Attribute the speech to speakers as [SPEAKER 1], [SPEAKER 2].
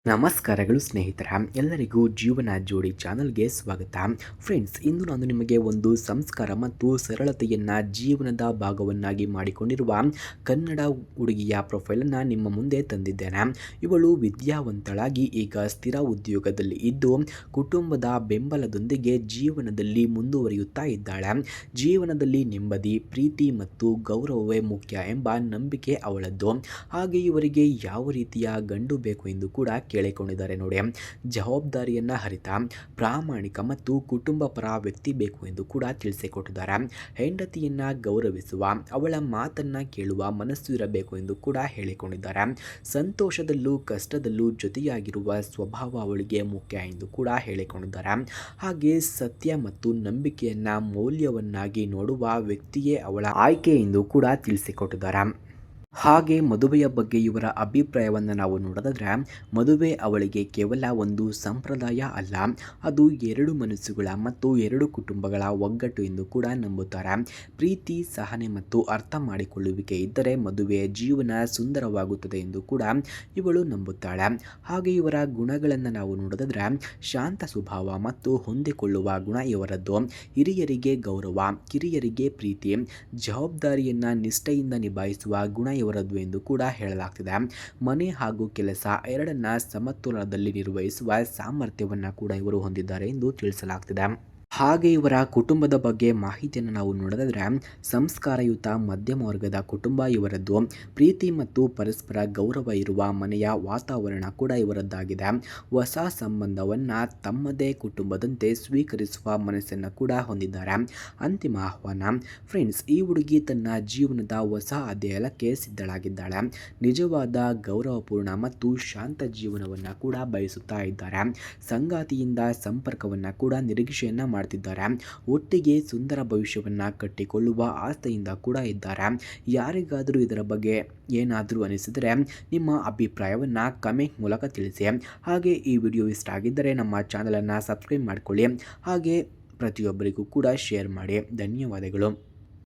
[SPEAKER 1] ನಮಸ್ಕಾರಗಳು ಸ್ನೇಹಿತರ ಎಲ್ಲರಿಗೂ ಜೀವನ ಜೋಡಿ ಚಾನಲ್ಗೆ ಸ್ವಾಗತ. ಫ್ರೆಂಡ್ಸ್, ಇಂದು ನಾನು ನಿಮಗೆ ಒಂದು ಸಂಸ್ಕಾರ ಮತ್ತು ಸರಳತೆಯನ್ನು ಜೀವನದ ಭಾಗವನ್ನಾಗಿ ಮಾಡಿಕೊಂಡಿರುವ ಕನ್ನಡ ಹುಡುಗಿಯ ಪ್ರೊಫೈಲನ್ನು ನಿಮ್ಮ ಮುಂದೆ ತಂದಿದ್ದೇನೆ. ಇವಳು ವಿದ್ಯಾವಂತಳಾಗಿ ಈಗ ಸ್ಥಿರ ಉದ್ಯೋಗದಲ್ಲಿ ಇದ್ದು ಕುಟುಂಬದ ಬೆಂಬಲದೊಂದಿಗೆ ಜೀವನದಲ್ಲಿ ಮುಂದುವರಿಯುತ್ತಾ ಇದ್ದಾಳೆ. ಜೀವನದಲ್ಲಿ ನೆಮ್ಮದಿ, ಪ್ರೀತಿ ಮತ್ತು ಗೌರವವೇ ಮುಖ್ಯ ಎಂಬ ನಂಬಿಕೆ ಅವಳದ್ದು. ಹಾಗೆ ಇವರಿಗೆ ಯಾವ ರೀತಿಯ ಗಂಡು ಬೇಕು ಎಂದು ಕೂಡ ಕೇಳಿಕೊಂಡಿದ್ದಾರೆ ನೋಡಿ. ಜವಾಬ್ದಾರಿಯನ್ನ ಅರಿತ, ಪ್ರಾಮಾಣಿಕ ಮತ್ತು ಕುಟುಂಬ ಪರ ವ್ಯಕ್ತಿ ಬೇಕು ಎಂದು ಕೂಡ ತಿಳಿಸಿಕೊಟ್ಟಿದ್ದಾರೆ. ಹೆಂಡತಿಯನ್ನ ಗೌರವಿಸುವ, ಅವಳ ಮಾತನ್ನ ಕೇಳುವ ಮನಸ್ಸು ಇರಬೇಕು ಎಂದು ಕೂಡ ಹೇಳಿಕೊಂಡಿದ್ದಾರೆ. ಸಂತೋಷದಲ್ಲೂ ಕಷ್ಟದಲ್ಲೂ ಜೊತೆಯಾಗಿರುವ ಸ್ವಭಾವ ಅವಳಿಗೆ ಮುಖ್ಯ ಎಂದು ಕೂಡ ಹೇಳಿಕೊಂಡಿದ್ದಾರೆ. ಹಾಗೆ ಸತ್ಯ ಮತ್ತು ನಂಬಿಕೆಯನ್ನ ಮೌಲ್ಯವನ್ನಾಗಿ ನೋಡುವ ವ್ಯಕ್ತಿಯೇ ಅವಳ ಆಯ್ಕೆ ಎಂದು ಕೂಡ ತಿಳಿಸಿಕೊಟ್ಟಿದ್ದಾರೆ. ಹಾಗೆ ಮದುವೆಯ ಬಗ್ಗೆ ಇವರ ಅಭಿಪ್ರಾಯವನ್ನು ನಾವು ನೋಡೋದಾದ್ರೆ, ಮದುವೆ ಅವಳಿಗೆ ಕೇವಲ ಒಂದು ಸಂಪ್ರದಾಯ ಅಲ್ಲ, ಅದು ಎರಡು ಮನಸ್ಸುಗಳ ಮತ್ತು ಎರಡು ಕುಟುಂಬಗಳ ಒಗ್ಗಟ್ಟು ಎಂದು ಕೂಡ ನಂಬುತ್ತಾರೆ. ಪ್ರೀತಿ, ಸಹನೆ ಮತ್ತು ಅರ್ಥ ಮಾಡಿಕೊಳ್ಳುವಿಕೆ ಇದ್ದರೆ ಮದುವೆಯ ಜೀವನ ಸುಂದರವಾಗುತ್ತದೆ ಎಂದು ಕೂಡ ಇವಳು ನಂಬುತ್ತಾಳೆ. ಹಾಗೆ ಇವರ ಗುಣಗಳನ್ನು ನಾವು ನೋಡೋದಾದ್ರೆ, ಶಾಂತ ಸ್ವಭಾವ ಮತ್ತು ಹೊಂದಿಕೊಳ್ಳುವ ಗುಣ ಇವರದ್ದು. ಹಿರಿಯರಿಗೆ ಗೌರವ, ಕಿರಿಯರಿಗೆ ಪ್ರೀತಿ, ಜವಾಬ್ದಾರಿಯನ್ನ ನಿಷ್ಠೆಯಿಂದ ನಿಭಾಯಿಸುವ ಗುಣ ಇವರದ್ದು ಎಂದು ಕೂಡ ಹೇಳಲಾಗ್ತಿದೆ. ಮನೆ ಹಾಗೂ ಕೆಲಸ ಎರಡನ್ನ ಸಮತೋಲನದಲ್ಲಿ ನಿರ್ವಹಿಸುವ ಸಾಮರ್ಥ್ಯವನ್ನು ಕೂಡ ಇವರು ಹೊಂದಿದ್ದಾರೆ ಎಂದು ತಿಳಿಸಲಾಗ್ತಿದೆ. ಹಾಗೆ ಇವರ ಕುಟುಂಬದ ಬಗ್ಗೆ ಮಾಹಿತಿಯನ್ನು ನಾವು ನೋಡೋದಾದ್ರೆ, ಸಂಸ್ಕಾರಯುತ ಮಧ್ಯಮ ವರ್ಗದ ಕುಟುಂಬ ಇವರದ್ದು. ಪ್ರೀತಿ ಮತ್ತು ಪರಸ್ಪರ ಗೌರವ ಇರುವ ಮನೆಯ ವಾತಾವರಣ ಕೂಡ ಇವರದ್ದಾಗಿದೆ. ಹೊಸ ಸಂಬಂಧವನ್ನು ತಮ್ಮದೇ ಕುಟುಂಬದಂತೆ ಸ್ವೀಕರಿಸುವ ಮನಸ್ಸನ್ನು ಕೂಡ ಹೊಂದಿದ್ದಾರೆ. ಅಂತಿಮ ಆಹ್ವಾನ. ಫ್ರೆಂಡ್ಸ್, ಈ ಹುಡುಗಿ ತನ್ನ ಜೀವನದ ಹೊಸ ಅಧ್ಯಾಯಕ್ಕೆ ಸಿದ್ಧಳಾಗಿದ್ದಾಳೆ. ನಿಜವಾದ ಗೌರವಪೂರ್ಣ ಮತ್ತು ಶಾಂತ ಜೀವನವನ್ನು ಕೂಡ ಬಯಸುತ್ತಾ ಇದ್ದಾರೆ. ಸಂಗಾತಿಯಿಂದ ಸಂಪರ್ಕವನ್ನು ಕೂಡ ನಿರೀಕ್ಷೆಯನ್ನ ಮಾಡ್ತಿದ್ದಾರೆ. ಒಟ್ಟಿಗೆ ಸುಂದರ ಭವಿಷ್ಯವನ್ನ ಕಟ್ಟಿಕೊಳ್ಳುವ ಆಸೆಯಿಂದ ಕೂಡ ಇದ್ದಾರೆ. ಯಾರಿಗಾದರೂ ಇದರ ಬಗ್ಗೆ ಏನಾದರೂ ಅನಿಸಿದರೆ ನಿಮ್ಮ ಅಭಿಪ್ರಾಯವನ್ನ ಕಮೆಂಟ್ ಮೂಲಕ ತಿಳಿಸಿ. ಹಾಗೆ ಈ ವಿಡಿಯೋ ಇಷ್ಟ ಆಗಿದ್ದರೆ ನಮ್ಮ ಚಾನಲನ್ನು ಸಬ್ಸ್ಕ್ರೈಬ್ ಮಾಡಿಕೊಳ್ಳಿ. ಹಾಗೆ ಪ್ರತಿಯೊಬ್ಬರಿಗೂ ಕೂಡ ಶೇರ್ ಮಾಡಿ. ಧನ್ಯವಾದಗಳು.